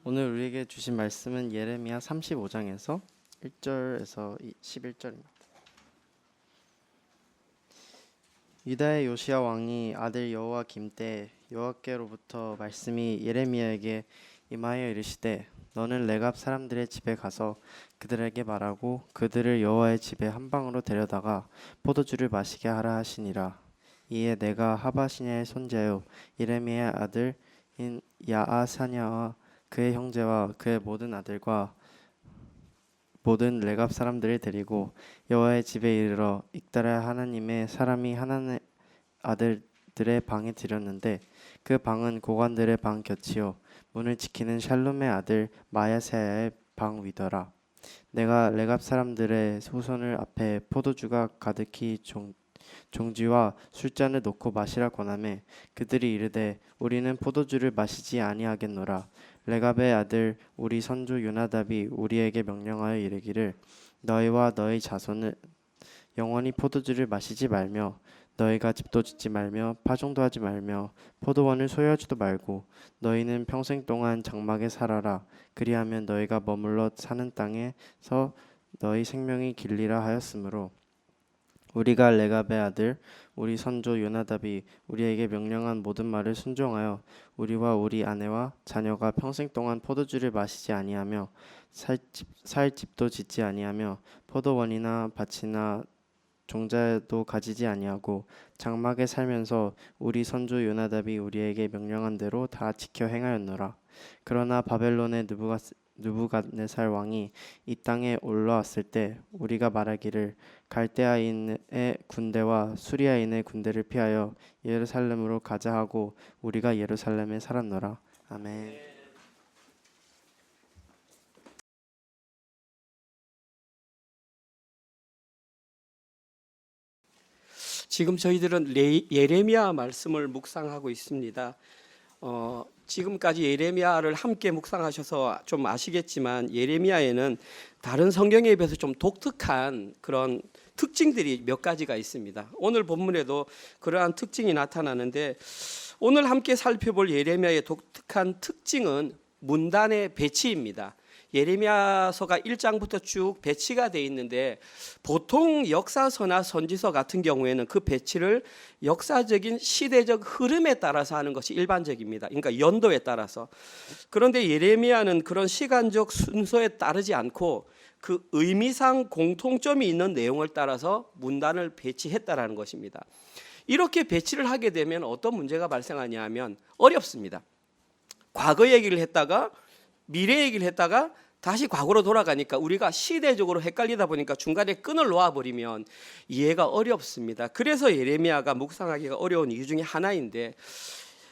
오늘 우리에게 주신 말씀은 예레미야 35장에서 1절에서 11절입니다. 유다의 요시야 왕이 아들 여호야김 때 여호와께로부터 말씀이 예레미야에게 임하여 이르시되 너는 레갑 사람들의 집에 가서 그들에게 말하고 그들을 여호와의 집에 한 방으로 데려다가 포도주를 마시게 하라 하시니라. 이에 내가 하바시냐의 손자요 예레미야의 아들인 야아사냐와 그의 형제와 그의 모든 아들과 모든 레갑 사람들을 데리고 여호와의 집에 이르러 익달의 하나님의 사람이 하나님의 아들들의 방에 들였는데 그 방은 고관들의 방 곁이요 문을 지키는 샬룸의 아들 마야세야의 방 위더라. 내가 레갑 사람들의 후손을 앞에 포도주가 가득히 종지와 술잔을 놓고 마시라 권하매 그들이 이르되 우리는 포도주를 마시지 아니하겠노라. 레갑의 아들 우리 선조 요나답이 우리에게 명령하여 이르기를 너희와 너희 자손은 영원히 포도주를 마시지 말며 너희가 집도 짓지 말며 파종도 하지 말며 포도원을 소유하지도 말고 너희는 평생 동안 장막에 살아라. 그리하면 너희가 머물러 사는 땅에서 너희 생명이 길리라 하였으므로 우리가 레갑의 아들 우리 선조 요나답이 우리에게 명령한 모든 말을 순종하여 우리와 우리 아내와 자녀가 평생 동안 포도주를 마시지 아니하며 살 집도 짓지 아니하며 포도원이나 밭이나 종자도 가지지 아니하고 장막에 살면서 우리 선조 요나답이 우리에게 명령한 대로 다 지켜 행하였노라. 그러나 바벨론의 느부갓네살 왕이 이 땅에 올라왔을 때 우리가 말하기를 갈대아인의 군대와 수리아인의 군대를 피하여 예루살렘으로 가자 하고 우리가 예루살렘에 살았노라. 아멘. 지금 저희들은 예레미야 말씀을 묵상하고 있습니다. 지금까지 예레미야를 함께 묵상하셔서 좀 아시겠지만 예레미야에는 다른 성경에 비해서 좀 독특한 그런 특징들이 몇 가지가 있습니다. 오늘 본문에도 그러한 특징이 나타나는데 오늘 함께 살펴볼 예레미야의 독특한 특징은 문단의 배치입니다. 예레미야서가 1장부터 쭉 배치가 되어 있는데 보통 역사서나 선지서 같은 경우에는 그 배치를 역사적인 시대적 흐름에 따라서 하는 것이 일반적입니다. 그러니까 연도에 따라서. 그런데 예레미야는 그런 시간적 순서에 따르지 않고 그 의미상 공통점이 있는 내용을 따라서 문단을 배치했다라는 것입니다. 이렇게 배치를 하게 되면 어떤 문제가 발생하냐 하면 어렵습니다. 과거 얘기를 했다가 미래 얘기를 했다가 다시 과거로 돌아가니까 우리가 시대적으로 헷갈리다 보니까 중간에 끈을 놓아버리면 이해가 어렵습니다. 그래서 예레미야가 묵상하기가 어려운 이유 중에 하나인데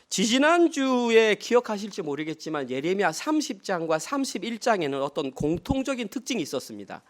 지지난주에 기억하실지 모르겠지만 예레미야 30장과 31장에는 어떤 공통적인 특징이 있었습니다.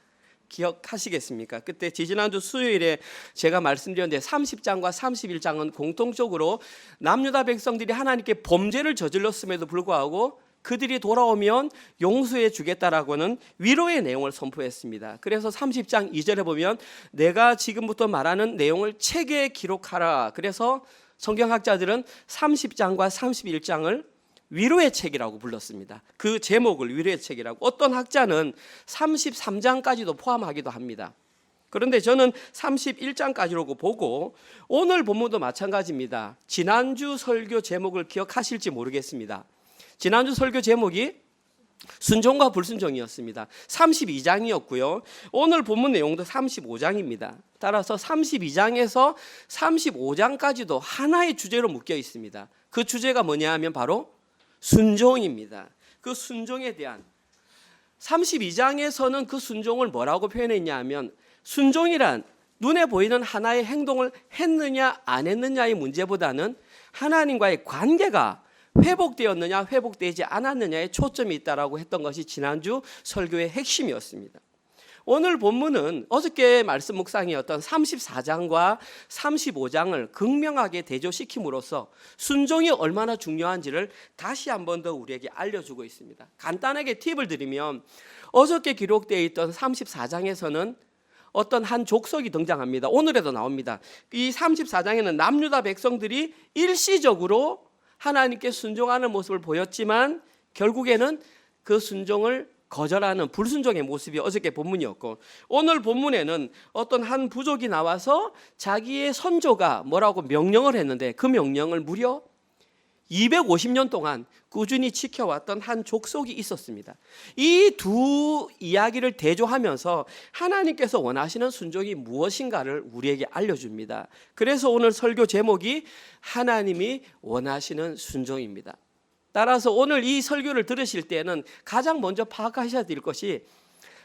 기억하시겠습니까? 그때 지지난주 수요일에 제가 말씀드렸는데 30장과 31장은 공통적으로 남유다 백성들이 하나님께 범죄를 저질렀음에도 불구하고 그들이 돌아오면 용서해 주겠다라고는 위로의 내용을 선포했습니다. 그래서 30장 2절에 보면 내가 지금부터 말하는 내용을 책에 기록하라. 그래서 성경학자들은 30장과 31장을 위로의 책이라고 불렀습니다. 그 제목을 위로의 책이라고. 어떤 학자는 33장까지도 포함하기도 합니다. 그런데 저는 31장까지라고 보고 오늘 본문도 마찬가지입니다. 지난주 설교 제목을 기억하실지 모르겠습니다. 지난주 설교 제목이 순종과 불순종이었습니다. 32장이었고요. 오늘 본문 내용도 35장입니다. 따라서 32장에서 35장까지도 하나의 주제로 묶여 있습니다. 그 주제가 뭐냐 하면 바로 순종입니다. 그 순종에 대한 32장에서는 그 순종을 뭐라고 표현했냐 하면 순종이란 눈에 보이는 하나의 행동을 했느냐 안 했느냐의 문제보다는 하나님과의 관계가 회복되었느냐 회복되지 않았느냐에 초점이 있다라고 했던 것이 지난주 설교의 핵심이었습니다. 오늘 본문은 어저께 말씀 묵상이었던 34장과 35장을 극명하게 대조시킴으로써 순종이 얼마나 중요한지를 다시 한 번 더 우리에게 알려주고 있습니다. 간단하게 팁을 드리면 어저께 기록되어 있던 34장에서는 어떤 한 족속이 등장합니다. 오늘에도 나옵니다. 이 34장에는 남유다 백성들이 일시적으로 하나님께 순종하는 모습을 보였지만 결국에는 그 순종을 거절하는 불순종의 모습이 어저께 본문이었고, 오늘 본문에는 어떤 한 부족이 나와서 자기의 선조가 뭐라고 명령을 했는데 그 명령을 무려 250년 동안 꾸준히 지켜왔던 한 족속이 있었습니다. 이 두 이야기를 대조하면서 하나님께서 원하시는 순종이 무엇인가를 우리에게 알려줍니다. 그래서 오늘 설교 제목이 하나님이 원하시는 순종입니다. 따라서 오늘 이 설교를 들으실 때는 가장 먼저 파악하셔야 될 것이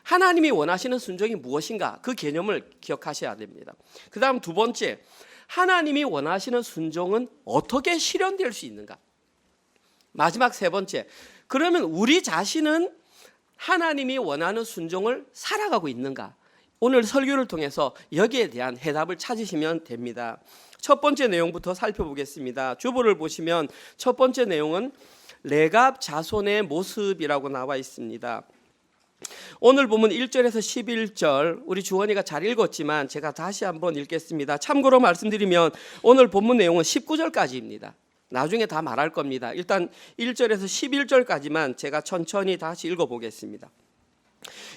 하나님이 원하시는 순종이 무엇인가, 그 개념을 기억하셔야 됩니다. 그 다음 두 번째, 하나님이 원하시는 순종은 어떻게 실현될 수 있는가. 마지막 세 번째, 그러면 우리 자신은 하나님이 원하는 순종을 살아가고 있는가. 오늘 설교를 통해서 여기에 대한 해답을 찾으시면 됩니다. 첫 번째 내용부터 살펴보겠습니다. 주보를 보시면 첫 번째 내용은 레갑 자손의 모습이라고 나와 있습니다. 오늘 보면 1절에서 11절 우리 주원이가 잘 읽었지만 제가 다시 한번 읽겠습니다. 참고로 말씀드리면 오늘 본문 내용은 19절까지입니다. 나중에 다 말할 겁니다. 일단 1절에서 11절까지만 제가 천천히 다시 읽어보겠습니다.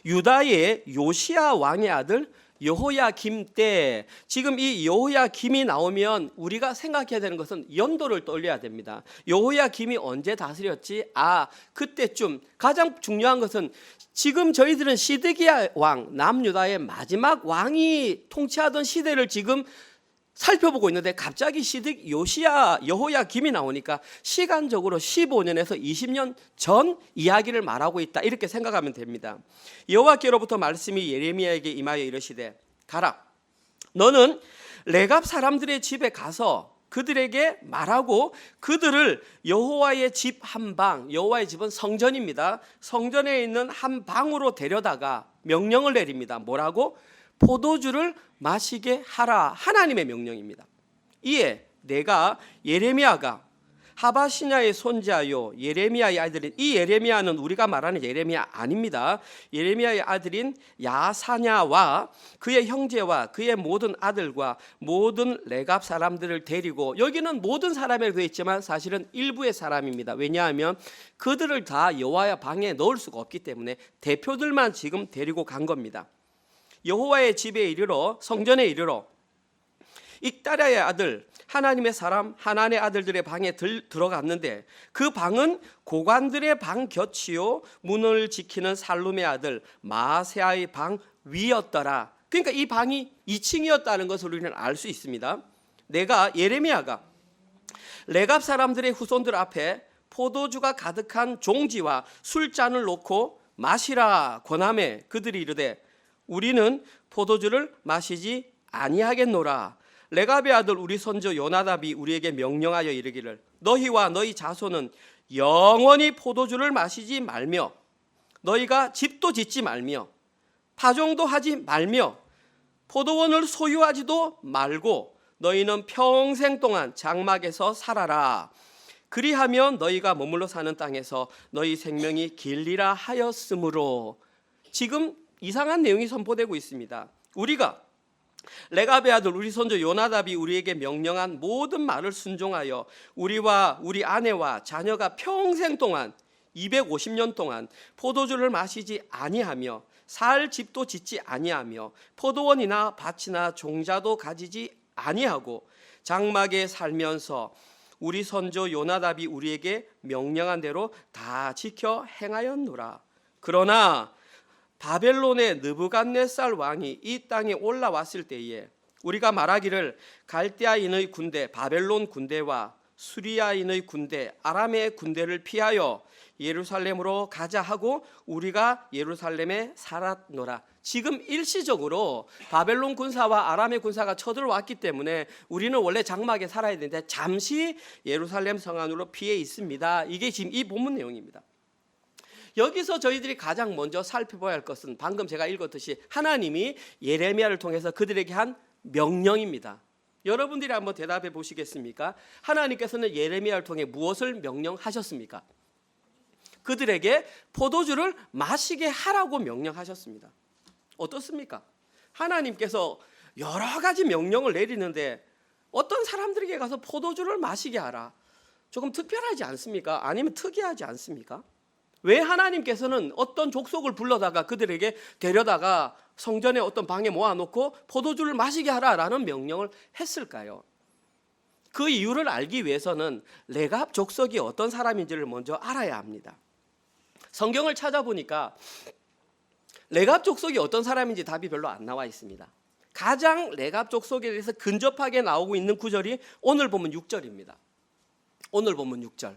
유다의 요시야 왕의 아들 여호야김 때, 지금 이 여호야김이 나오면 우리가 생각해야 되는 것은 연도를 떠올려야 됩니다. 여호야김이 언제 다스렸지? 그때쯤. 가장 중요한 것은 지금 저희들은 시드기야 왕, 남유다의 마지막 왕이 통치하던 시대를 지금 살펴보고 있는데 갑자기 요시야 여호야김이 나오니까 시간적으로 15년에서 20년 전 이야기를 말하고 있다, 이렇게 생각하면 됩니다. 여호와께로부터 말씀이 예레미야에게 임하여 이르시되 가라, 너는 레갑 사람들의 집에 가서 그들에게 말하고 그들을 여호와의 집 한 방, 여호와의 집은 성전입니다. 성전에 있는 한 방으로 데려다가 명령을 내립니다. 뭐라고? 포도주를 마시게 하라. 하나님의 명령입니다. 이에 내가 예레미야가 하바시냐의 손자요 예레미야의 아들인, 이 예레미야는 우리가 말하는 예레미야 아닙니다. 예레미야의 아들인 야사냐와 그의 형제와 그의 모든 아들과 모든 레갑 사람들을 데리고, 여기는 모든 사람이라고 되어 있지만 사실은 일부의 사람입니다. 왜냐하면 그들을 다 여호와의 방에 넣을 수가 없기 때문에 대표들만 지금 데리고 간 겁니다. 여호와의 집에 이르러, 성전에 이르러 익다랴의 아들 하나님의 사람 하나의 아들들의 방에 들어갔는데 그 방은 고관들의 방 곁이요 문을 지키는 살룸의 아들 마세아의 방 위였더라. 그러니까 이 방이 2층이었다는 것을 우리는 알 수 있습니다. 내가 예레미야가 레갑 사람들의 후손들 앞에 포도주가 가득한 종지와 술잔을 놓고 마시라 권하매 그들이 이르되 우리는 포도주를 마시지 아니하겠노라. 레갑의 아들 우리 선조 요나답이 우리에게 명령하여 이르기를 너희와 너희 자손은 영원히 포도주를 마시지 말며 너희가 집도 짓지 말며 파종도 하지 말며 포도원을 소유하지도 말고 너희는 평생 동안 장막에서 살아라. 그리하면 너희가 머물러 사는 땅에서 너희 생명이 길리라 하였으므로. 지금 이상한 내용이 선포되고 있습니다. 우리가 레갑의 아들 우리 선조 요나답이 우리에게 명령한 모든 말을 순종하여 우리와 우리 아내와 자녀가 평생 동안 250년 동안 포도주를 마시지 아니하며 살 집도 짓지 아니하며 포도원이나 밭이나 종자도 가지지 아니하고 장막에 살면서 우리 선조 요나답이 우리에게 명령한 대로 다 지켜 행하였노라. 그러나 바벨론의 느부갓네살 왕이 이 땅에 올라왔을 때에 우리가 말하기를 갈대아인의 군대 바벨론 군대와 수리아인의 군대 아람의 군대를 피하여 예루살렘으로 가자 하고 우리가 예루살렘에 살았노라. 지금 일시적으로 바벨론 군사와 아람의 군사가 쳐들어왔기 때문에 우리는 원래 장막에 살아야 되는데 잠시 예루살렘 성 안으로 피해 있습니다. 이게 지금 이 본문 내용입니다. 여기서 저희들이 가장 먼저 살펴봐야 할 것은 방금 제가 읽었듯이 하나님이 예레미야를 통해서 그들에게 한 명령입니다. 여러분들이 한번 대답해 보시겠습니까? 하나님께서는 예레미야를 통해 무엇을 명령하셨습니까? 그들에게 포도주를 마시게 하라고 명령하셨습니다. 어떻습니까? 하나님께서 여러 가지 명령을 내리는데 어떤 사람들에게 가서 포도주를 마시게 하라. 조금 특별하지 않습니까? 아니면 특이하지 않습니까? 왜 하나님께서는 어떤 족속을 불러다가 그들에게 데려다가 성전의 어떤 방에 모아놓고 포도주를 마시게 하라라는 명령을 했을까요? 그 이유를 알기 위해서는 레갑 족속이 어떤 사람인지를 먼저 알아야 합니다. 성경을 찾아보니까 레갑 족속이 어떤 사람인지 답이 별로 안 나와 있습니다. 가장 레갑 족속에 대해서 근접하게 나오고 있는 구절이 오늘 보면 6절입니다. 오늘 보면 6절.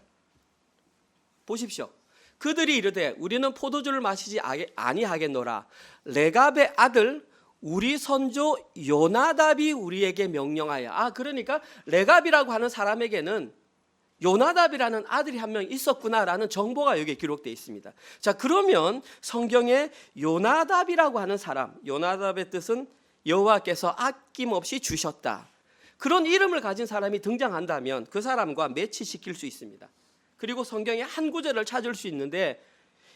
보십시오. 그들이 이르되 우리는 포도주를 마시지 아니하겠노라. 레갑의 아들 우리 선조 요나답이 우리에게 명령하여. 그러니까 레갑이라고 하는 사람에게는 요나답이라는 아들이 한 명 있었구나라는 정보가 여기에 기록되어 있습니다. 자, 그러면 성경에 요나답이라고 하는 사람, 요나답의 뜻은 여호와께서 아낌없이 주셨다. 그런 이름을 가진 사람이 등장한다면 그 사람과 매치시킬 수 있습니다. 그리고 성경에 한 구절을 찾을 수 있는데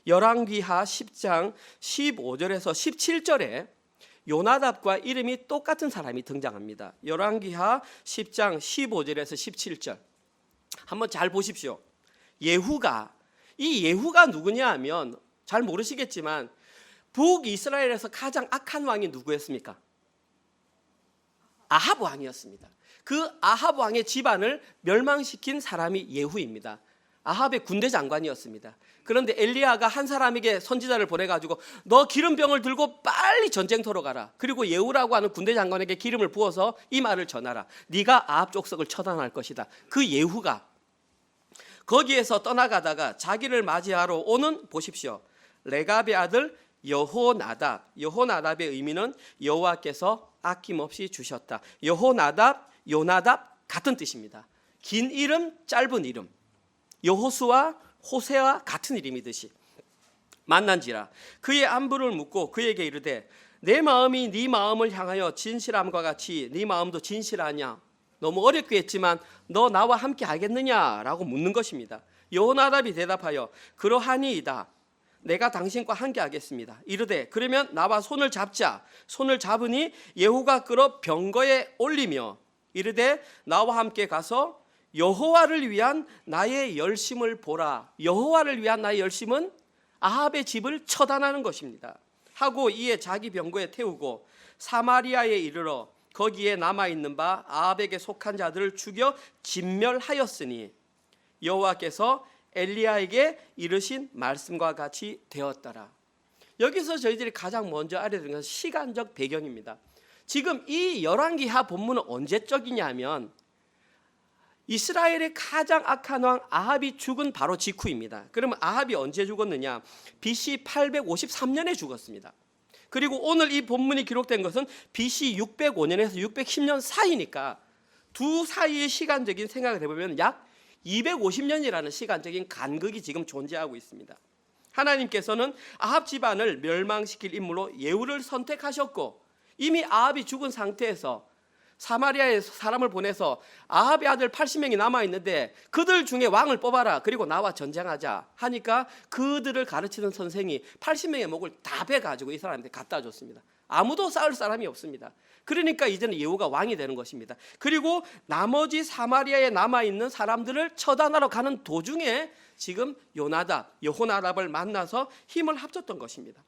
열왕기하 10장 15절에서 17절에 요나답과 이름이 똑같은 사람이 등장합니다. 열왕기하 10장 15절에서 17절 한번 잘 보십시오. 예후가, 이 예후가 누구냐 하면 잘 모르시겠지만 북이스라엘에서 가장 악한 왕이 누구였습니까? 아합 왕이었습니다. 그 아합 왕의 집안을 멸망시킨 사람이 예후입니다. 아합의 군대 장관이었습니다. 그런데 엘리야가 한 사람에게 선지자를 보내가지고 너 기름병을 들고 빨리 전쟁터로 가라. 그리고 예후라고 하는 군대 장관에게 기름을 부어서 이 말을 전하라. 네가 아합 족속을 처단할 것이다. 그 예후가 거기에서 떠나가다가 자기를 맞이하러 오는, 보십시오, 레갑의 아들 여호나답. 여호나답의 의미는 여호와께서 아낌없이 주셨다. 여호나답, 요나답 같은 뜻입니다. 긴 이름, 짧은 이름. 여호수와 호세와 같은 이름이듯이 만난지라 그의 안부를 묻고 그에게 이르되 내 마음이 네 마음을 향하여 진실함과 같이 네 마음도 진실하냐? 너무 어렵게 했지만 너 나와 함께 하겠느냐라고 묻는 것입니다. 여호나답이 대답하여 그러하니이다. 내가 당신과 함께 하겠습니다. 이르되 그러면 나와 손을 잡자. 손을 잡으니 예후가 끌어 병거에 올리며 이르되 나와 함께 가서 여호와를 위한 나의 열심을 보라. 여호와를 위한 나의 열심은 아합의 집을 처단하는 것입니다. 하고 이에 자기 병거에 태우고 사마리아에 이르러 거기에 남아있는 바 아합에게 속한 자들을 죽여 진멸하였으니 여호와께서 엘리야에게 이르신 말씀과 같이 되었더라. 여기서 저희들이 가장 먼저 알아야 되는 것은 시간적 배경입니다. 지금 이 열왕기하 본문은 언제적이냐면 이스라엘의 가장 악한 왕 아합이 죽은 바로 직후입니다. 그러면 아합이 언제 죽었느냐? BC 853년에 죽었습니다. 그리고 오늘 이 본문이 기록된 것은 BC 605년에서 610년 사이니까 두 사이의 시간적인 생각을 해보면 약 250년이라는 시간적인 간극이 지금 존재하고 있습니다. 하나님께서는 아합 집안을 멸망시킬 인물로 예후를 선택하셨고 이미 아합이 죽은 상태에서 사마리아에 사람을 보내서 아합의 아들 80명이 남아있는데 그들 중에 왕을 뽑아라. 그리고 나와 전쟁하자 하니까 그들을 가르치는 선생이 80명의 목을 다 베가지고 이 사람한테 갖다 줬습니다. 아무도 싸울 사람이 없습니다. 그러니까 이제는 예후가 왕이 되는 것입니다. 그리고 나머지 사마리아에 남아있는 사람들을 처단하러 가는 도중에 지금 요나답, 여호나답을 만나서 힘을 합쳤던 것입니다.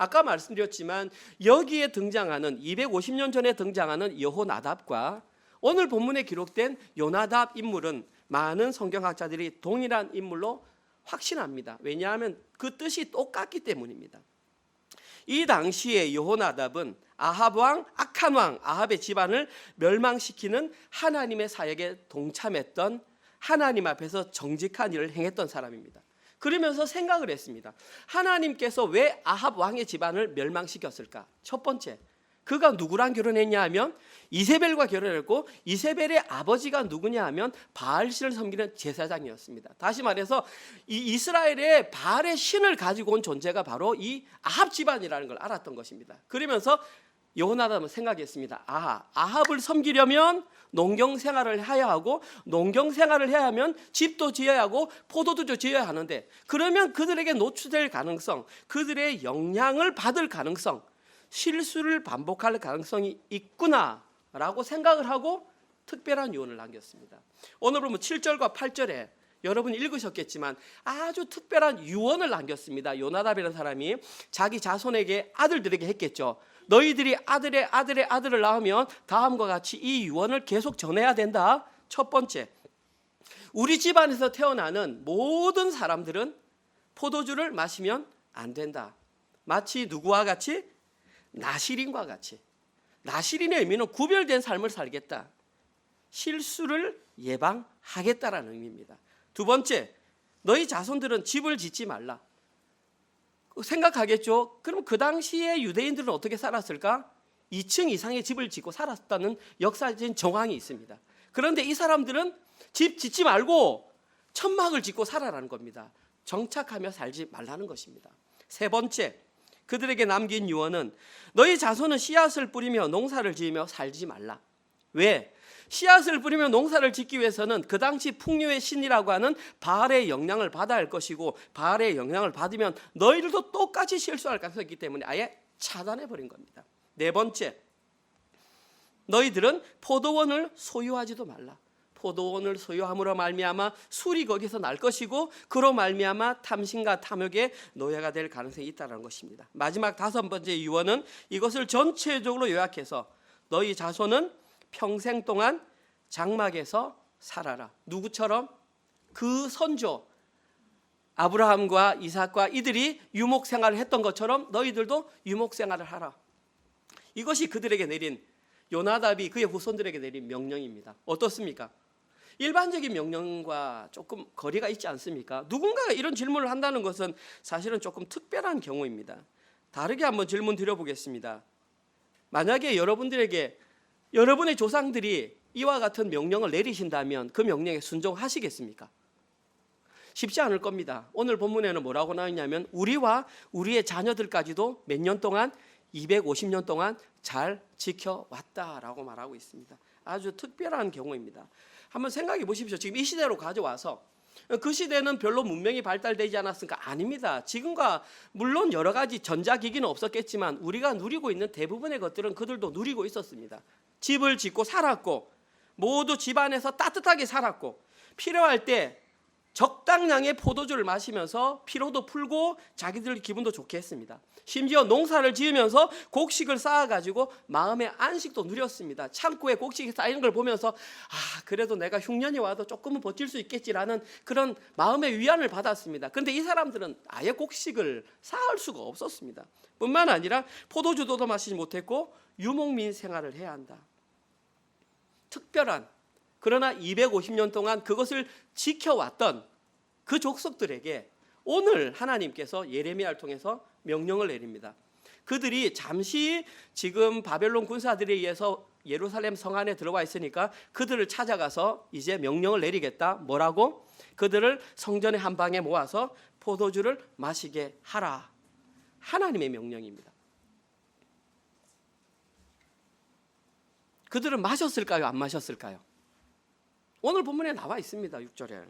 아까 말씀드렸지만 여기에 등장하는 250년 전에 등장하는 여호나답과 오늘 본문에 기록된 요나답 인물은 많은 성경학자들이 동일한 인물로 확신합니다. 왜냐하면 그 뜻이 똑같기 때문입니다. 이 당시에 여호나답은 아합 왕, 악한 왕 아합의 집안을 멸망시키는 하나님의 사역에 동참했던 하나님 앞에서 정직한 일을 행했던 사람입니다. 그러면서 생각을 했습니다. 하나님께서 왜 아합 왕의 집안을 멸망시켰을까? 첫 번째, 그가 누구랑 결혼했냐 하면 이세벨과 결혼했고 이세벨의 아버지가 누구냐 하면 바알신을 섬기는 제사장이었습니다. 다시 말해서 이 이스라엘의 바알의 신을 가지고 온 존재가 바로 이 아합 집안이라는 걸 알았던 것입니다. 그러면서 여호나답은 생각했습니다. 아합을 섬기려면 농경 생활을 해야 하고 농경 생활을 해야 하면 집도 지어야 하고 포도도 지어야 하는데 그러면 그들에게 노출될 가능성, 그들의 영향을 받을 가능성, 실수를 반복할 가능성이 있구나라고 생각을 하고 특별한 유언을 남겼습니다. 오늘 보면 7절과 8절에 여러분이 읽으셨겠지만 아주 특별한 유언을 남겼습니다. 요나답이라는 사람이 자기 자손에게 아들들에게 했겠죠. 너희들이 아들의 아들을 낳으면 다음과 같이 이 유언을 계속 전해야 된다. 첫 번째, 우리 집안에서 태어나는 모든 사람들은 포도주를 마시면 안 된다. 마치 누구와 같이? 나시린과 같이. 나시린의 의미는 구별된 삶을 살겠다. 실수를 예방하겠다라는 의미입니다. 두 번째, 너희 자손들은 집을 짓지 말라. 생각하겠죠? 그럼 그 당시에 유대인들은 어떻게 살았을까? 2층 이상의 집을 짓고 살았다는 역사적인 정황이 있습니다. 그런데 이 사람들은 집 짓지 말고 천막을 짓고 살아라는 겁니다. 정착하며 살지 말라는 것입니다. 세 번째, 그들에게 남긴 유언은 너희 자손은 씨앗을 뿌리며 농사를 지으며 살지 말라. 왜? 씨앗을 뿌리며 농사를 짓기 위해서는 그 당시 풍요의 신이라고 하는 바알의 영향을 받아야 할 것이고, 바알의 영향을 받으면 너희들도 똑같이 실수할 가능성이 있기 때문에 아예 차단해버린 겁니다. 네 번째, 너희들은 포도원을 소유하지도 말라. 포도원을 소유함으로 말미암아 술이 거기서 날 것이고, 그로 말미암아 탐심과 탐욕의 노예가 될 가능성이 있다는 것입니다. 마지막 다섯 번째 유언은 이것을 전체적으로 요약해서 너희 자손은 평생 동안 장막에서 살아라. 누구처럼? 그 선조 아브라함과 이삭과 이들이 유목 생활을 했던 것처럼 너희들도 유목 생활을 하라. 이것이 그들에게 내린, 요나답이 그의 후손들에게 내린 명령입니다. 어떻습니까? 일반적인 명령과 조금 거리가 있지 않습니까? 누군가가 이런 질문을 한다는 것은 사실은 조금 특별한 경우입니다. 다르게 한번 질문 드려보겠습니다. 만약에 여러분들에게 여러분의 조상들이 이와 같은 명령을 내리신다면 그 명령에 순종하시겠습니까? 쉽지 않을 겁니다. 오늘 본문에는 뭐라고 나왔냐면 우리와 우리의 자녀들까지도 몇 년 동안 250년 동안 잘 지켜왔다라고 말하고 있습니다. 아주 특별한 경우입니다. 한번 생각해 보십시오. 지금 이 시대로 가져와서 그 시대는 별로 문명이 발달되지 않았으니까 아닙니다. 지금과 물론 여러 가지 전자기기는 없었겠지만 우리가 누리고 있는 대부분의 것들은 그들도 누리고 있었습니다. 집을 짓고 살았고 모두 집안에서 따뜻하게 살았고 필요할 때 적당량의 포도주를 마시면서 피로도 풀고 자기들 기분도 좋게 했습니다. 심지어 농사를 지으면서 곡식을 쌓아가지고 마음의 안식도 누렸습니다. 창고에 곡식이 쌓이는 걸 보면서 그래도 내가 흉년이 와도 조금은 버틸 수 있겠지라는 그런 마음의 위안을 받았습니다. 그런데 이 사람들은 아예 곡식을 쌓을 수가 없었습니다. 뿐만 아니라 포도주도 마시지 못했고 유목민 생활을 해야 한다. 특별한, 그러나 250년 동안 그것을 지켜왔던 그 족속들에게 오늘 하나님께서 예레미야를 통해서 명령을 내립니다. 그들이 잠시 지금 바벨론 군사들에 의해서 예루살렘 성 안에 들어와 있으니까 그들을 찾아가서 이제 명령을 내리겠다. 뭐라고? 그들을 성전의 한 방에 모아서 포도주를 마시게 하라. 하나님의 명령입니다. 그들은 마셨을까요? 안 마셨을까요? 오늘 본문에 나와 있습니다. 6절에.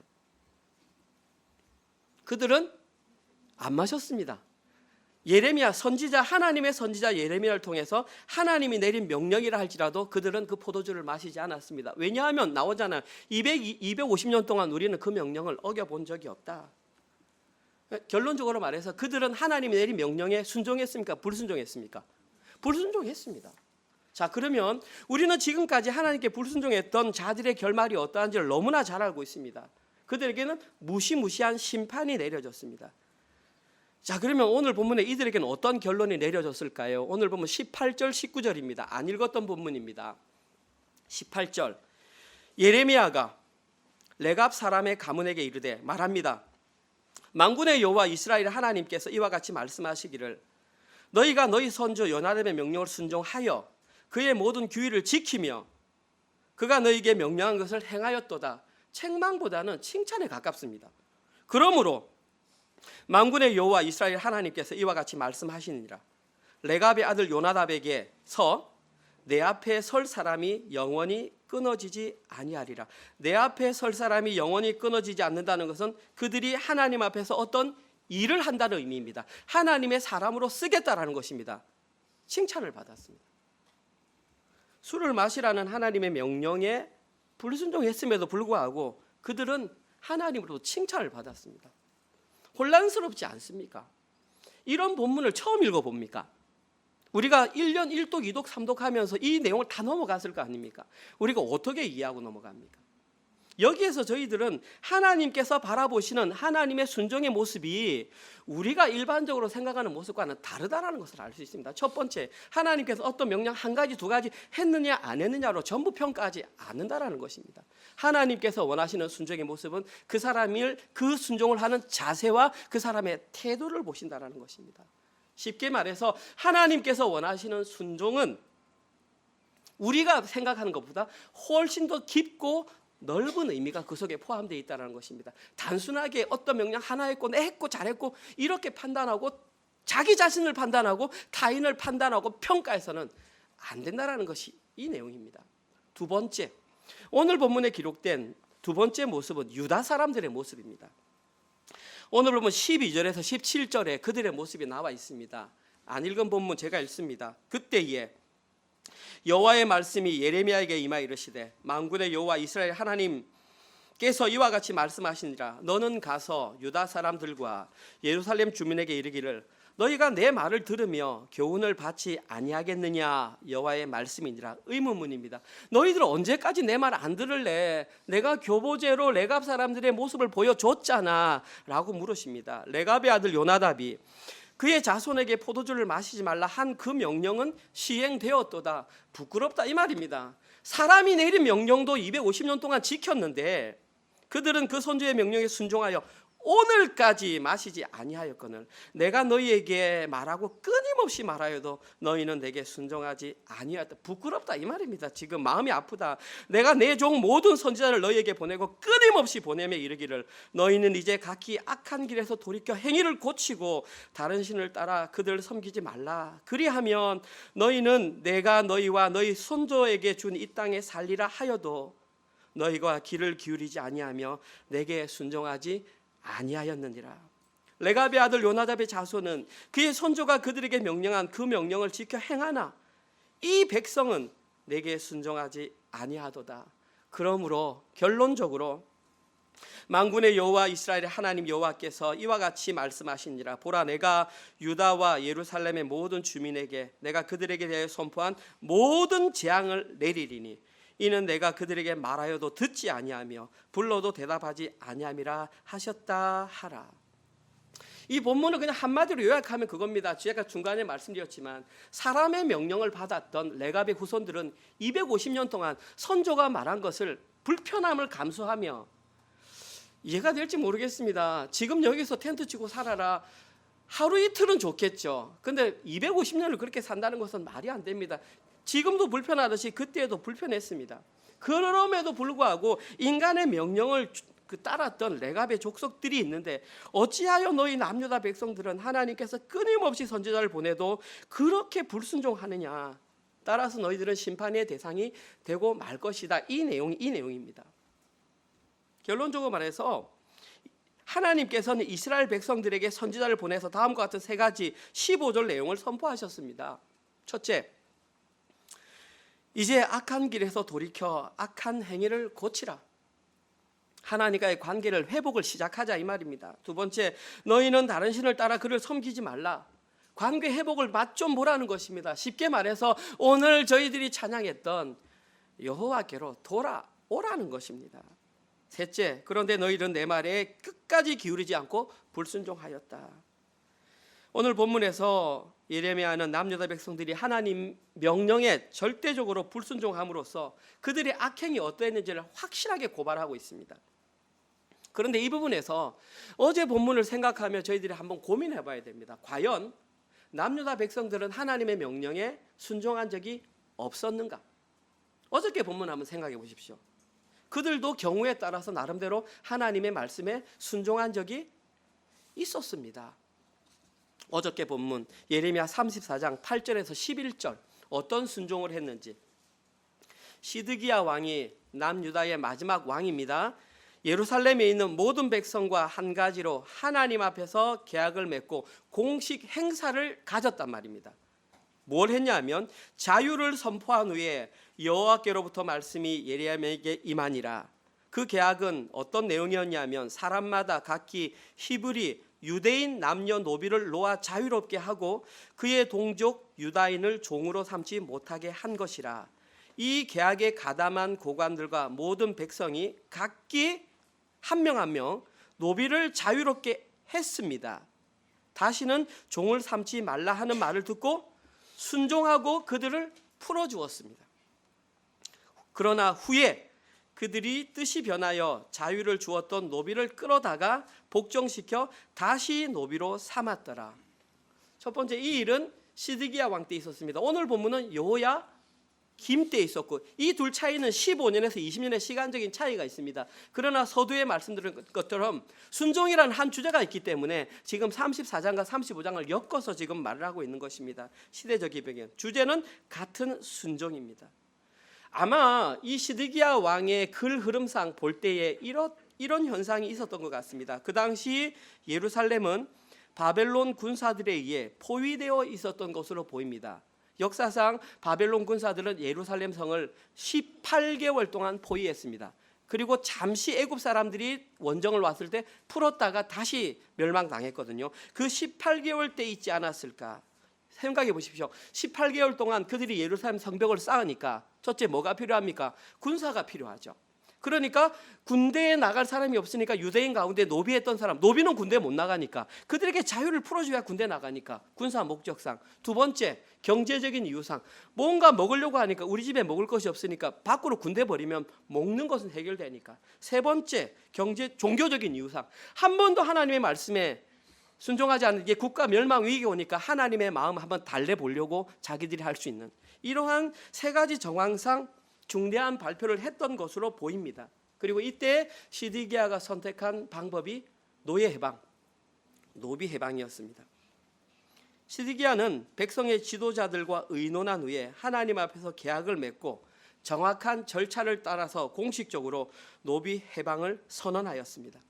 그들은 안 마셨습니다. 예레미야 선지자, 하나님의 선지자 예레미야를 통해서 하나님이 내린 명령이라 할지라도 그들은 그 포도주를 마시지 않았습니다. 왜냐하면 나오잖아요. 250년 동안 우리는 그 명령을 어겨본 적이 없다. 결론적으로 말해서 그들은 하나님이 내린 명령에 순종했습니까? 불순종했습니까? 불순종했습니다. 자, 그러면 우리는 지금까지 하나님께 불순종했던 자들의 결말이 어떠한지를 너무나 잘 알고 있습니다. 그들에게는 무시무시한 심판이 내려졌습니다. 자, 그러면 오늘 본문에 이들에게는 어떤 결론이 내려졌을까요? 오늘 보면 18절 19절입니다. 안 읽었던 본문입니다. 18절 예레미야가 레갑 사람의 가문에게 이르되 말합니다. 만군의 여호와 이스라엘 하나님께서 이와 같이 말씀하시기를 너희가 너희 선조 요나답의 명령을 순종하여 그의 모든 규율을 지키며 그가 너희에게 명령한 것을 행하였도다. 책망보다는 칭찬에 가깝습니다. 그러므로 만군의 여호와 이스라엘 하나님께서 이와 같이 말씀하시니라. 레갑의 아들 요나답에게서 내 앞에 설 사람이 영원히 끊어지지 아니하리라. 내 앞에 설 사람이 영원히 끊어지지 않는다는 것은 그들이 하나님 앞에서 어떤 일을 한다는 의미입니다. 하나님의 사람으로 쓰겠다라는 것입니다. 칭찬을 받았습니다. 술을 마시라는 하나님의 명령에 불순종했음에도 불구하고 그들은 하나님으로부터 칭찬을 받았습니다. 혼란스럽지 않습니까? 이런 본문을 처음 읽어봅니까? 우리가 1년 1독, 2독, 3독 하면서 이 내용을 다 넘어갔을 거 아닙니까? 우리가 어떻게 이해하고 넘어갑니까? 여기에서 저희들은 하나님께서 바라보시는 하나님의 순종의 모습이 우리가 일반적으로 생각하는 모습과는 다르다라는 것을 알 수 있습니다. 첫 번째, 하나님께서 어떤 명령 한 가지, 두 가지 했느냐 안 했느냐로 전부 평가하지 않는다라는 것입니다. 하나님께서 원하시는 순종의 모습은 그 사람을 그 순종을 하는 자세와 그 사람의 태도를 보신다라는 것입니다. 쉽게 말해서 하나님께서 원하시는 순종은 우리가 생각하는 것보다 훨씬 더 깊고 넓은 의미가 그 속에 포함되어 있다는 것입니다. 단순하게 어떤 명령 하나 했고 내 했고 잘했고 이렇게 판단하고 자기 자신을 판단하고 타인을 판단하고 평가해서는 안 된다는 것이 이 내용입니다. 두 번째, 오늘 본문에 기록된 두 번째 모습은 유다 사람들의 모습입니다. 오늘 보면 12절에서 17절에 그들의 모습이 나와 있습니다. 안 읽은 본문 제가 읽습니다. 그때에 여호와의 말씀이 예레미야에게 임하여 이르시되 만군의 여호와 이스라엘 하나님께서 이와 같이 말씀하시니라. 너는 가서 유다 사람들과 예루살렘 주민에게 이르기를 너희가 내 말을 들으며 교훈을 받지 아니하겠느냐. 여호와의 말씀이니라. 의문문입니다. 너희들 언제까지 내 말 안 들을래? 내가 교보제로 레갑 사람들의 모습을 보여줬잖아 라고 물으십니다. 레갑의 아들 요나답이 그의 자손에게 포도주를 마시지 말라 한 그 명령은 시행되었도다. 부끄럽다 이 말입니다. 사람이 내린 명령도 250년 동안 지켰는데 그들은 그 선지의 명령에 순종하여 오늘까지 마시지 아니하였거늘 내가 너희에게 말하고 끊임없이 말하여도 너희는 내게 순종하지 아니하였다. 부끄럽다 이 말입니다. 지금 마음이 아프다. 내가 내 종 모든 선지자를 너희에게 보내고 끊임없이 보내며 이르기를 너희는 이제 각기 악한 길에서 돌이켜 행위를 고치고 다른 신을 따라 그들을 섬기지 말라. 그리하면 너희는 내가 너희와 너희 손조에게 준 이 땅에 살리라 하여도 너희가 귀를 기울이지 아니하며 내게 순종하지 아니하였느니라. 레갑의 아들 요나답의 자손은 그의 손조가 그들에게 명령한 그 명령을 지켜 행하나 이 백성은 내게 순종하지 아니하도다. 그러므로 결론적으로 만군의 여호와 이스라엘의 하나님 여호와께서 이와 같이 말씀하시니라. 보라 내가 유다와 예루살렘의 모든 주민에게 내가 그들에게 대해 선포한 모든 재앙을 내리리니 이는 내가 그들에게 말하여도 듣지 아니하며 불러도 대답하지 아니함이라 하셨다 하라. 이 본문을 그냥 한마디로 요약하면 그겁니다. 제가 중간에 말씀드렸지만 사람의 명령을 받았던 레갑의 후손들은 250년 동안 선조가 말한 것을 불편함을 감수하며 이해가 될지 모르겠습니다. 지금 여기서 텐트 치고 살아라. 하루 이틀은 좋겠죠. 근데 250년을 그렇게 산다는 것은 말이 안 됩니다. 지금도 불편하듯이 그때에도 불편했습니다. 그럼에도 불구하고 인간의 명령을 따랐던 레갑의 족속들이 있는데 어찌하여 너희 남유다 백성들은 하나님께서 끊임없이 선지자를 보내도 그렇게 불순종하느냐. 따라서 너희들은 심판의 대상이 되고 말 것이다. 이 내용입니다. 결론적으로 말해서 하나님께서는 이스라엘 백성들에게 선지자를 보내서 다음과 같은 세 가지 15절 내용을 선포하셨습니다. 첫째, 이제 악한 길에서 돌이켜 악한 행위를 고치라. 하나님과의 관계를 회복을 시작하자 이 말입니다. 두 번째, 너희는 다른 신을 따라 그를 섬기지 말라. 관계 회복을 맛 좀 보라는 것입니다. 쉽게 말해서 오늘 저희들이 찬양했던 여호와께로 돌아오라는 것입니다. 셋째, 그런데 너희는 내 말에 끝까지 기울이지 않고 불순종하였다. 오늘 본문에서 예레미야는 남유다 백성들이 하나님 명령에 절대적으로 불순종함으로써 그들의 악행이 어떠했는지를 확실하게 고발하고 있습니다. 그런데 이 부분에서 어제 본문을 생각하며 저희들이 한번 고민해 봐야 됩니다. 과연 남유다 백성들은 하나님의 명령에 순종한 적이 없었는가? 어저께 본문 한번 생각해 보십시오. 그들도 경우에 따라서 나름대로 하나님의 말씀에 순종한 적이 있었습니다. 어저께 본문 예레미야 34장 8절에서 11절 어떤 순종을 했는지. 시드기야 왕이 남유다의 마지막 왕입니다. 예루살렘에 있는 모든 백성과 한 가지로 하나님 앞에서 계약을 맺고 공식 행사를 가졌단 말입니다. 뭘 했냐면 자유를 선포한 후에 여호와께로부터 말씀이 예레미야에게 임하니라. 그 계약은 어떤 내용이었냐면 사람마다 각기 히브리 유대인 남녀 노비를 놓아 자유롭게 하고 그의 동족 유다인을 종으로 삼지 못하게 한 것이라. 이 계약에 가담한 고관들과 모든 백성이 각기 한 명 한 명 노비를 자유롭게 했습니다. 다시는 종을 삼지 말라 하는 말을 듣고 순종하고 그들을 풀어주었습니다. 그러나 후에 그들이 뜻이 변하여 자유를 주었던 노비를 끌어다가 복종시켜 다시 노비로 삼았더라. 첫 번째, 이 일은 시드기야 왕 때 있었습니다. 오늘 본문은 여호야김 때 있었고, 이 둘 차이는 15년에서 20년의 시간적인 차이가 있습니다. 그러나 서두에 말씀드린 것처럼 순종이라는 한 주제가 있기 때문에 지금 34장과 35장을 엮어서 지금 말을 하고 있는 것입니다. 시대적인 배경, 주제는 같은 순종입니다. 아마 이 시드기야 왕의 글 흐름상 볼 때에 이런 현상이 있었던 것 같습니다. 그 당시 예루살렘은 바벨론 군사들에 의해 포위되어 있었던 것으로 보입니다. 역사상 바벨론 군사들은 예루살렘 성을 18개월 동안 포위했습니다. 그리고 잠시 애굽 사람들이 원정을 왔을 때 풀었다가 다시 멸망당했거든요. 그 18개월 때 있지 않았을까? 생각해 보십시오. 18개월 동안 그들이 예루살렘 성벽을 쌓으니까 첫째 뭐가 필요합니까? 군사가 필요하죠. 그러니까 군대에 나갈 사람이 없으니까 유대인 가운데 노비했던 사람, 노비는 군대에 못 나가니까 그들에게 자유를 풀어줘야 군대 나가니까 군사 목적상. 두 번째, 경제적인 이유상, 뭔가 먹으려고 하니까 우리 집에 먹을 것이 없으니까 밖으로 군대 버리면 먹는 것은 해결되니까. 세 번째, 종교적인 이유상, 한 번도 하나님의 말씀에 순종하지 않는 게 국가 멸망 위기가 오니까 하나님의 마음 한번 달래보려고 자기들이 할 수 있는, 이러한 세 가지 정황상 중대한 발표를 했던 것으로 보입니다. 그리고 이때 시드기야가 선택한 방법이 노예 해방, 노비 해방이었습니다. 시드기야는 백성의 지도자들과 의논한 후에 하나님 앞에서 계약을 맺고 정확한 절차를 따라서 공식적으로 노비 해방을 선언하였습니다.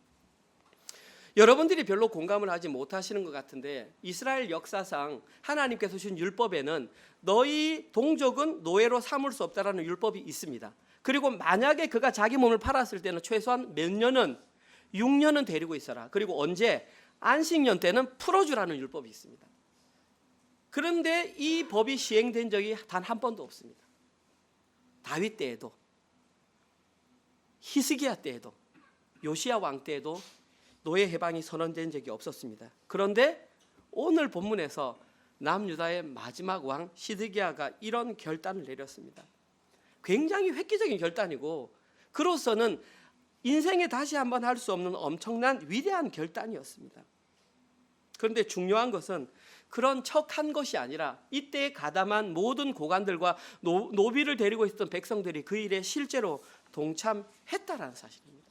여러분들이 별로 공감을 하지 못하시는 것 같은데, 이스라엘 역사상 하나님께서 주신 율법에는 너희 동족은 노예로 삼을 수 없다라는 율법이 있습니다. 그리고 만약에 그가 자기 몸을 팔았을 때는 최소한 몇 년은, 6년은 데리고 있어라. 그리고 언제? 안식년 때는 풀어주라는 율법이 있습니다. 그런데 이 법이 시행된 적이 단 한 번도 없습니다. 다윗 때에도, 히스기야 때에도, 요시야 왕 때에도 노예 해방이 선언된 적이 없었습니다. 그런데 오늘 본문에서 남유다의 마지막 왕 시드기야가 이런 결단을 내렸습니다. 굉장히 획기적인 결단이고, 그로서는 인생에 다시 한번 할 수 없는 엄청난 위대한 결단이었습니다. 그런데 중요한 것은 그런 척한 것이 아니라 이때 가담한 모든 고관들과 노비를 데리고 있었던 백성들이 그 일에 실제로 동참했다라는 사실입니다.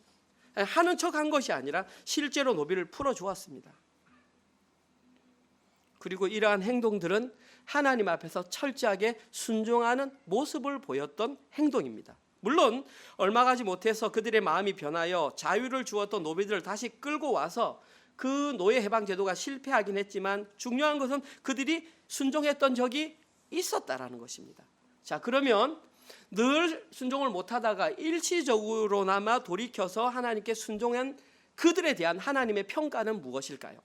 하는 척한 것이 아니라 실제로 노비를 풀어주었습니다. 그리고 이러한 행동들은 하나님 앞에서 철저하게 순종하는 모습을 보였던 행동입니다. 물론 얼마 가지 못해서 그들의 마음이 변하여 자유를 주었던 노비들을 다시 끌고 와서 그 노예 해방 제도가 실패하긴 했지만 중요한 것은 그들이 순종했던 적이 있었다라는 것입니다. 자, 그러면 늘 순종을 못하다가 일시적으로나마 돌이켜서 하나님께 순종한 그들에 대한 하나님의 평가는 무엇일까요?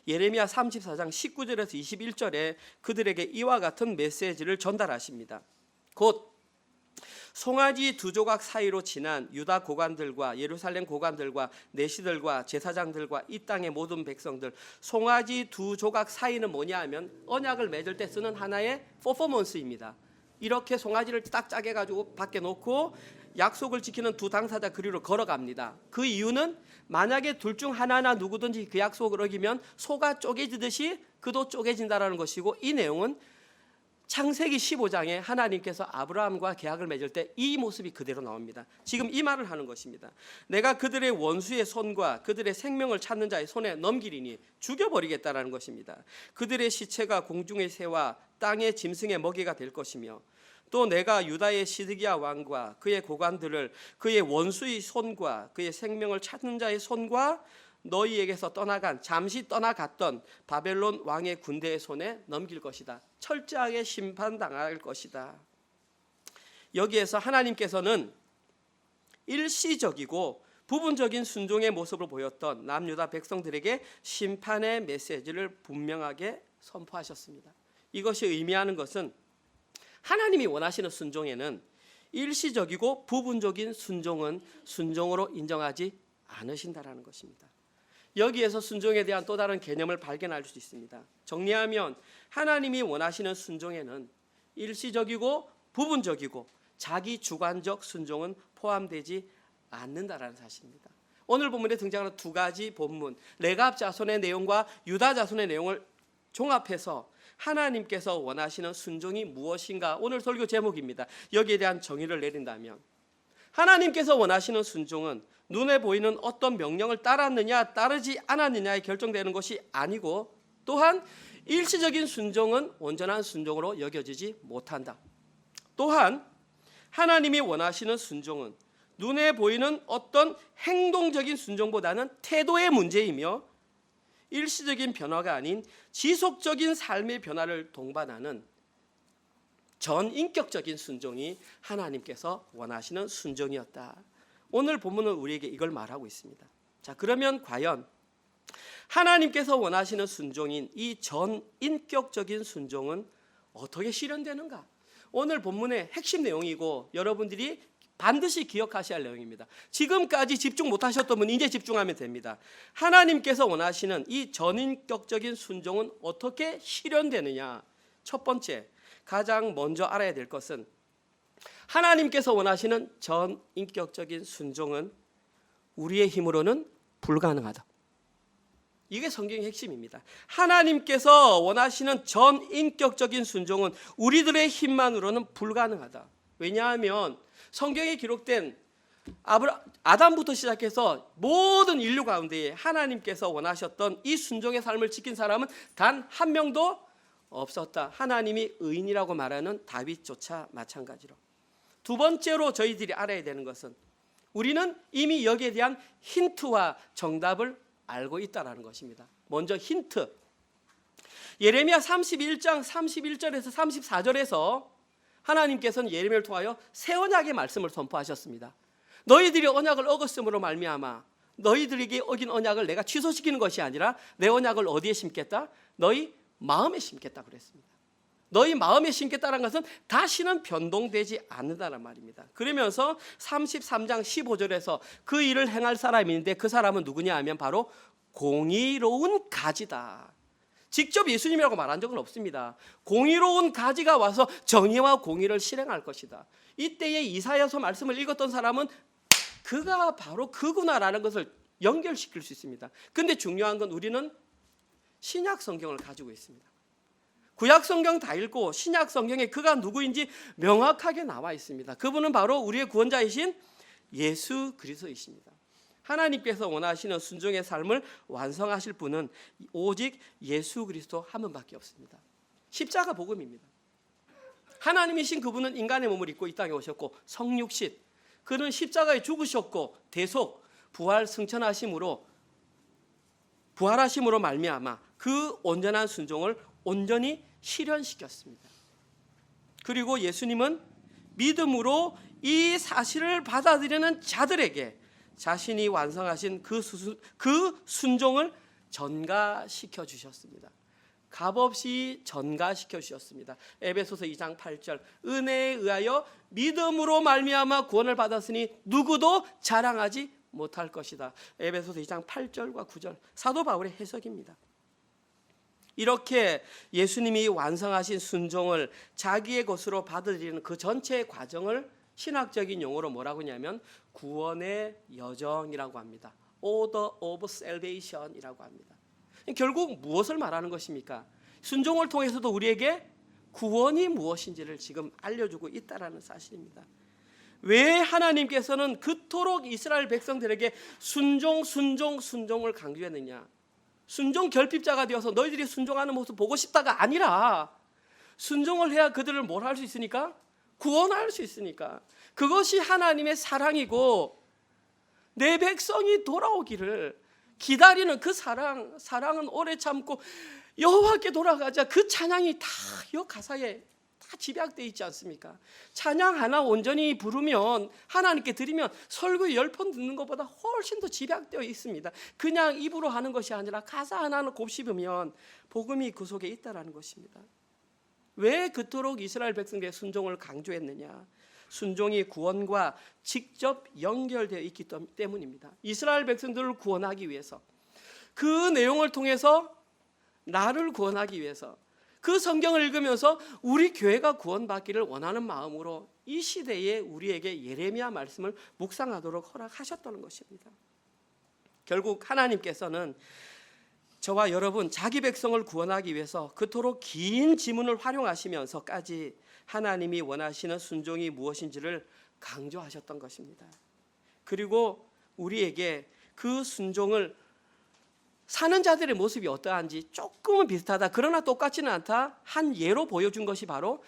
예레미야 34장 19절에서 21절에 그들에게 이와 같은 메시지를 전달하십니다. 곧 송아지 두 조각 사이로 지난 유다 고관들과 예루살렘 고관들과 내시들과 제사장들과 이 땅의 모든 백성들, 송아지 두 조각 사이는 뭐냐 하면 언약을 맺을 때 쓰는 하나의 퍼포먼스입니다. 이렇게 송아지를 딱 짜게 가지고 밖에 놓고 약속을 지키는 두 당사자 그리로 걸어갑니다. 그 이유는 만약에 둘 중 하나나 누구든지 그 약속을 어기면 소가 쪼개지듯이 그도 쪼개진다라는 것이고, 이 내용은 창세기 15장에 하나님께서 아브라함과 계약을 맺을 때 이 모습이 그대로 나옵니다. 지금 이 말을 하는 것입니다. 내가 그들의 원수의 손과 그들의 생명을 찾는 자의 손에 넘기리니 죽여버리겠다라는 것입니다. 그들의 시체가 공중의 새와 땅의 짐승의 먹이가 될 것이며, 또 내가 유다의 시드기야 왕과 그의 고관들을 그의 원수의 손과 그의 생명을 찾는 자의 손과 너희에게서 잠시 떠나갔던 바벨론 왕의 군대의 손에 넘길 것이다. 철저하게 심판당할 것이다. 여기에서 하나님께서는 일시적이고 부분적인 순종의 모습을 보였던 남유다 백성들에게 심판의 메시지를 분명하게 선포하셨습니다. 이것이 의미하는 것은 하나님이 원하시는 순종에는 일시적이고 부분적인 순종은 순종으로 인정하지 않으신다라는 것입니다. 여기에서 순종에 대한 또 다른 개념을 발견할 수 있습니다. 정리하면 하나님이 원하시는 순종에는 일시적이고 부분적이고 자기 주관적 순종은 포함되지 않는다라는 사실입니다. 오늘 본문에 등장하는 두 가지 본문, 레갑 자손의 내용과 유다 자손의 내용을 종합해서 하나님께서 원하시는 순종이 무엇인가, 오늘 설교 제목입니다. 여기에 대한 정의를 내린다면 하나님께서 원하시는 순종은 눈에 보이는 어떤 명령을 따랐느냐 따르지 않았느냐에 결정되는 것이 아니고, 또한 일시적인 순종은 온전한 순종으로 여겨지지 못한다. 또한 하나님이 원하시는 순종은 눈에 보이는 어떤 행동적인 순종보다는 태도의 문제이며, 일시적인 변화가 아닌 지속적인 삶의 변화를 동반하는 전인격적인 순종이 하나님께서 원하시는 순종이었다. 오늘 본문은 우리에게 이걸 말하고 있습니다. 자, 그러면 과연 하나님께서 원하시는 순종인 이 전인격적인 순종은 어떻게 실현되는가? 오늘 본문의 핵심 내용이고 여러분들이 반드시 기억하셔야 할 내용입니다. 지금까지 집중 못하셨던 분 이제 집중하면 됩니다. 하나님께서 원하시는 이 전인격적인 순종은 어떻게 실현되느냐? 첫 번째, 가장 먼저 알아야 될 것은 하나님께서 원하시는 전인격적인 순종은 우리의 힘으로는 불가능하다. 이게 성경의 핵심입니다. 하나님께서 원하시는 전인격적인 순종은 우리들의 힘만으로는 불가능하다. 왜냐하면 성경에 기록된 아담부터 시작해서 모든 인류 가운데에 하나님께서 원하셨던 이 순종의 삶을 지킨 사람은 단 한 명도 없었다. 하나님이 의인이라고 말하는 다윗조차 마찬가지로. 두 번째로 저희들이 알아야 되는 것은 우리는 이미 여기에 대한 힌트와 정답을 알고 있다는 것입니다. 먼저 힌트. 예레미야 31장 31절에서 34절에서 하나님께서는 예레미야를 통하여 새 언약의 말씀을 선포하셨습니다. 너희들이 언약을 어겼음으로 말미암아 너희들에게 어긴 언약을 내가 취소시키는 것이 아니라 내 언약을 어디에 심겠다? 너희 마음에 심겠다 그랬습니다. 너희 마음에 심겠다는 것은 다시는 변동되지 않는다는 말입니다. 그러면서 33장 15절에서 그 일을 행할 사람이 있는데 그 사람은 누구냐 하면 바로 공의로운 가지다. 직접 예수님이라고 말한 적은 없습니다. 공의로운 가지가 와서 정의와 공의를 실행할 것이다. 이때의 이사야서 말씀을 읽었던 사람은 그가 바로 그구나라는 것을 연결시킬 수 있습니다. 그런데 중요한 건 우리는 신약 성경을 가지고 있습니다. 구약 성경 다 읽고 신약 성경에 그가 누구인지 명확하게 나와 있습니다. 그분은 바로 우리의 구원자이신 예수 그리스도이십니다. 하나님께서 원하시는 순종의 삶을 완성하실 분은 오직 예수 그리스도 한 분밖에 없습니다. 십자가 복음입니다. 하나님이신 그분은 인간의 몸을 입고 이 땅에 오셨고 성육신, 그는 십자가에 죽으셨고 대속, 부활 승천하심으로 부활하심으로 말미암아 그 온전한 순종을 온전히 실현시켰습니다. 그리고 예수님은 믿음으로 이 사실을 받아들이는 자들에게 자신이 완성하신 그 순종을 전가시켜 주셨습니다. 값없이 전가시켜 주셨습니다. 에베소서 2장 8절, 은혜에 의하여 믿음으로 말미암아 구원을 받았으니 누구도 자랑하지 못할 것이다. 에베소서 2장 8절과 9절, 사도 바울의 해석입니다. 이렇게 예수님이 완성하신 순종을 자기의 것으로 받아들이는 그 전체 과정을 신학적인 용어로 뭐라고 하냐면 구원의 여정이라고 합니다. Order of Salvation이라고 합니다. 결국 무엇을 말하는 것입니까? 순종을 통해서도 우리에게 구원이 무엇인지를 지금 알려주고 있다는 사실입니다. 왜 하나님께서는 그토록 이스라엘 백성들에게 순종을 강조했느냐? 순종 결핍자가 되어서 너희들이 순종하는 모습 보고 싶다가 아니라 순종을 해야 그들을 뭘 할 수 있으니까? 구원할 수 있으니까. 그것이 하나님의 사랑이고 내 백성이 돌아오기를 기다리는 그 사랑은 오래 참고 여호와께 돌아가자, 그 찬양이 다 이 가사에 다 집약되어 있지 않습니까? 찬양 하나 온전히 부르면, 하나님께 드리면 설교 10번 듣는 것보다 훨씬 더 집약되어 있습니다. 그냥 입으로 하는 것이 아니라 가사 하나는 곱씹으면 복음이 그 속에 있다라는 것입니다. 왜 그토록 이스라엘 백성들의 순종을 강조했느냐? 순종이 구원과 직접 연결되어 있기 때문입니다. 이스라엘 백성들을 구원하기 위해서, 그 내용을 통해서 나를 구원하기 위해서, 그 성경을 읽으면서 우리 교회가 구원받기를 원하는 마음으로 이 시대에 우리에게 예레미야 말씀을 묵상하도록 허락하셨다는 것입니다. 결국 하나님께서는 저와 여러분 자기 백성을 구원하기 위해서 그토록 긴 지문을 활용하시면서까지 하나님이 원하시는 순종이 무엇인지를 강조하셨던 것입니다. 그리고 우리에게 그 순종을 사는 자들의 모습이 어떠한지 조금은 비슷하다, 그러나 똑같지는 않다, 한 예로 보여준 것이 바로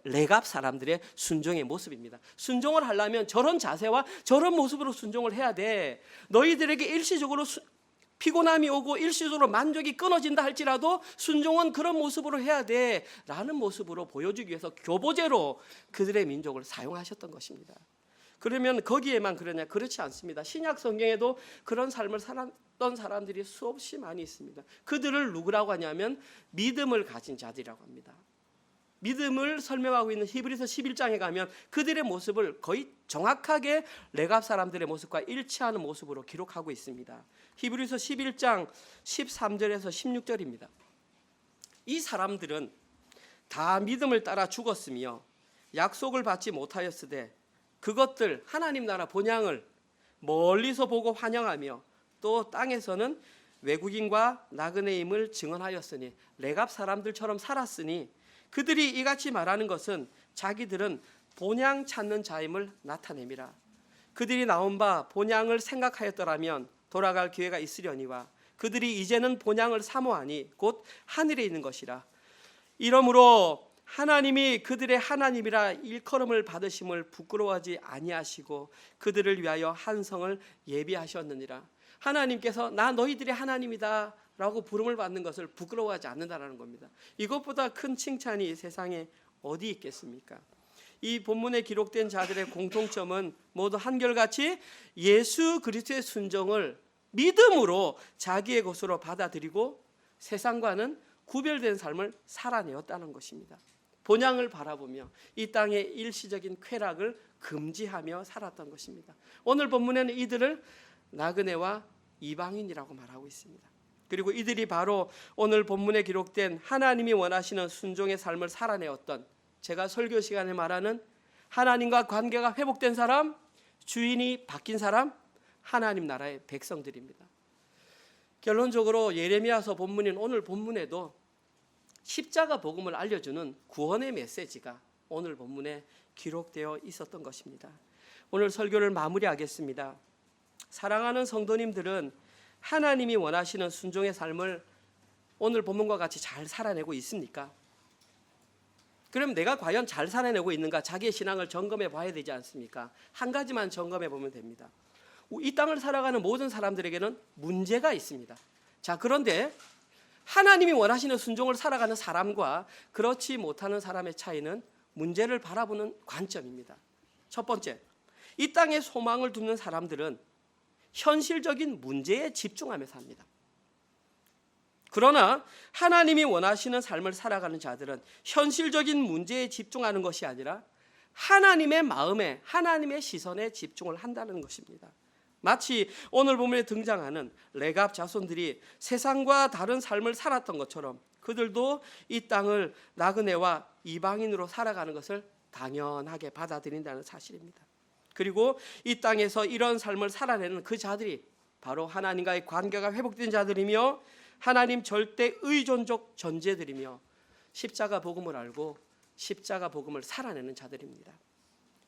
레갑 사람들의 순종의 모습입니다. 순종을 하려면 저런 자세와 저런 모습으로 순종을 해야 돼. 너희들에게 일시적으로 피곤함이 오고 일시적으로 만족이 끊어진다 할지라도 순종은 그런 모습으로 해야 돼 라는 모습으로 보여주기 위해서 교보제로 그들의 민족을 사용하셨던 것입니다. 그러면 거기에만 그러냐? 그렇지 않습니다. 신약 성경에도 그런 삶을 살았던 사람들이 수없이 많이 있습니다. 그들을 누구라고 하냐면 믿음을 가진 자들이라고 합니다. 믿음을 설명하고 있는 히브리서 11장에 가면 그들의 모습을 거의 정확하게 레갑 사람들의 모습과 일치하는 모습으로 기록하고 있습니다. 히브리서 11장 13절에서 16절입니다. 이 사람들은 다 믿음을 따라 죽었으며 약속을 받지 못하였으되 그것들 하나님 나라 본향을 멀리서 보고 환영하며 또 땅에서는 외국인과 나그네임을 증언하였으니, 레갑 사람들처럼 살았으니 그들이 이같이 말하는 것은 자기들은 본향 찾는 자임을 나타냄이라. 그들이 나온 바 본향을 생각하였더라면 돌아갈 기회가 있으려니와 그들이 이제는 본향을 사모하니 곧 하늘에 있는 것이라. 이러므로 하나님이 그들의 하나님이라 일컬음을 받으심을 부끄러워하지 아니하시고 그들을 위하여 한 성을 예비하셨느니라. 하나님께서 나 너희들의 하나님이다 라고 부름을 받는 것을 부끄러워하지 않는다라는 겁니다. 이것보다 큰 칭찬이 세상에 어디 있겠습니까? 이 본문에 기록된 자들의 공통점은 모두 한결같이 예수 그리스도의 순종을 믿음으로 자기의 것으로 받아들이고 세상과는 구별된 삶을 살아내었다는 것입니다. 본향을 바라보며 이 땅의 일시적인 쾌락을 금지하며 살았던 것입니다. 오늘 본문에는 이들을 나그네와 이방인이라고 말하고 있습니다. 그리고 이들이 바로 오늘 본문에 기록된 하나님이 원하시는 순종의 삶을 살아내었던, 제가 설교 시간에 말하는 하나님과 관계가 회복된 사람, 주인이 바뀐 사람, 하나님 나라의 백성들입니다. 결론적으로 예레미야서 본문인 오늘 본문에도 십자가 복음을 알려주는 구원의 메시지가 오늘 본문에 기록되어 있었던 것입니다. 오늘 설교를 마무리하겠습니다. 사랑하는 성도님들은 하나님이 원하시는 순종의 삶을 오늘 본문과 같이 잘 살아내고 있습니까? 그럼 내가 과연 잘 살아내고 있는가? 자기의 신앙을 점검해 봐야 되지 않습니까? 한 가지만 점검해 보면 됩니다. 이 땅을 살아가는 모든 사람들에게는 문제가 있습니다. 자, 그런데 하나님이 원하시는 순종을 살아가는 사람과 그렇지 못하는 사람의 차이는 문제를 바라보는 관점입니다. 첫 번째, 이 땅에 소망을 두는 사람들은 현실적인 문제에 집중하며 삽니다. 그러나 하나님이 원하시는 삶을 살아가는 자들은 현실적인 문제에 집중하는 것이 아니라 하나님의 마음에, 하나님의 시선에 집중을 한다는 것입니다. 마치 오늘 본문에 등장하는 레갑 자손들이 세상과 다른 삶을 살았던 것처럼 그들도 이 땅을 나그네와 이방인으로 살아가는 것을 당연하게 받아들인다는 사실입니다. 그리고 이 땅에서 이런 삶을 살아내는 그 자들이 바로 하나님과의 관계가 회복된 자들이며 하나님 절대 의존적 존재들이며 십자가 복음을 알고 십자가 복음을 살아내는 자들입니다.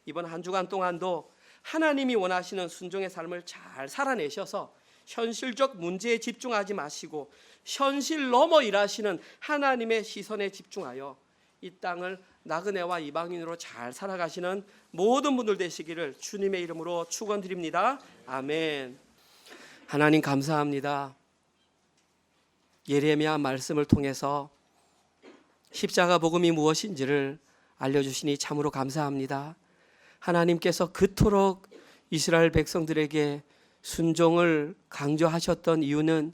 이번 한 주간 동안도 하나님이 원하시는 순종의 삶을 잘 살아내셔서 현실적 문제에 집중하지 마시고 현실 넘어 일하시는 하나님의 시선에 집중하여 이 땅을 나그네와 이방인으로 잘 살아가시는 모든 분들 되시기를 주님의 이름으로 축원드립니다. 아멘. 하나님 감사합니다. 예레미야 말씀을 통해서 십자가 복음이 무엇인지를 알려주시니 참으로 감사합니다. 하나님께서 그토록 이스라엘 백성들에게 순종을 강조하셨던 이유는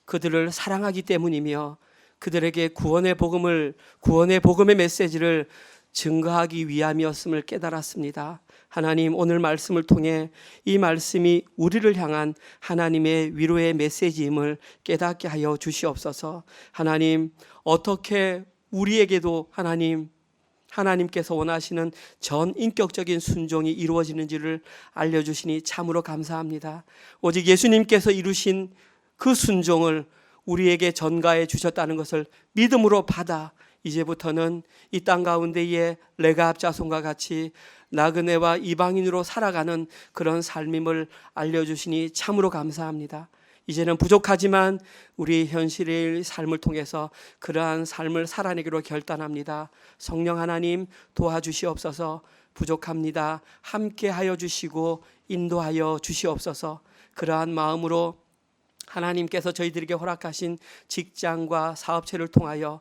그들을 사랑하기 때문이며 그들에게 구원의 복음의 메시지를 증거하기 위함이었음을 깨달았습니다. 하나님, 오늘 말씀을 통해 이 말씀이 우리를 향한 하나님의 위로의 메시지임을 깨닫게 하여 주시옵소서. 하나님, 어떻게 우리에게도 하나님께서 원하시는 전인격적인 순종이 이루어지는지를 알려주시니 참으로 감사합니다. 오직 예수님께서 이루신 그 순종을 우리에게 전가해 주셨다는 것을 믿음으로 받아 이제부터는 이 땅 가운데에 레갑 자손과 같이 나그네와 이방인으로 살아가는 그런 삶임을 알려주시니 참으로 감사합니다. 이제는 부족하지만 우리 현실의 삶을 통해서 그러한 삶을 살아내기로 결단합니다. 성령 하나님 도와주시옵소서. 부족합니다. 함께하여 주시고 인도하여 주시옵소서. 그러한 마음으로 하나님께서 저희들에게 허락하신 직장과 사업체를 통하여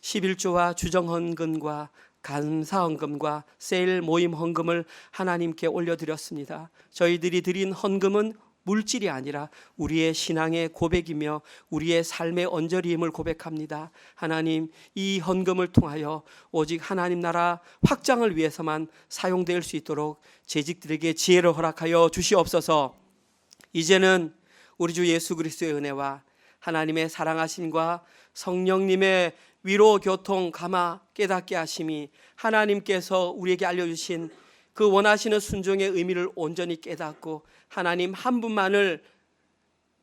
11조와 주정헌금과 감사헌금과 세일 모임 헌금을 하나님께 올려드렸습니다. 저희들이 드린 헌금은 물질이 아니라 우리의 신앙의 고백이며 우리의 삶의 언저리임을 고백합니다. 하나님, 이 헌금을 통하여 오직 하나님 나라 확장을 위해서만 사용될 수 있도록 재직들에게 지혜를 허락하여 주시옵소서. 이제는 우리 주 예수 그리스도의 은혜와 하나님의 사랑하심과 성령님의 위로 교통 감화 깨닫게 하심이 하나님께서 우리에게 알려주신 그 원하시는 순종의 의미를 온전히 깨닫고 하나님 한 분만을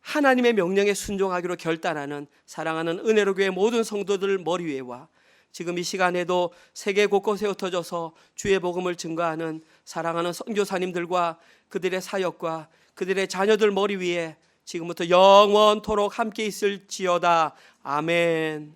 하나님의 명령에 순종하기로 결단하는 사랑하는 은혜로 교회 모든 성도들 머리 위에와 지금 이 시간에도 세계 곳곳에 흩어져서 주의 복음을 증거하는 사랑하는 선교사님들과 그들의 사역과 그들의 자녀들 머리 위에 지금부터 영원토록 함께 있을지어다. 아멘.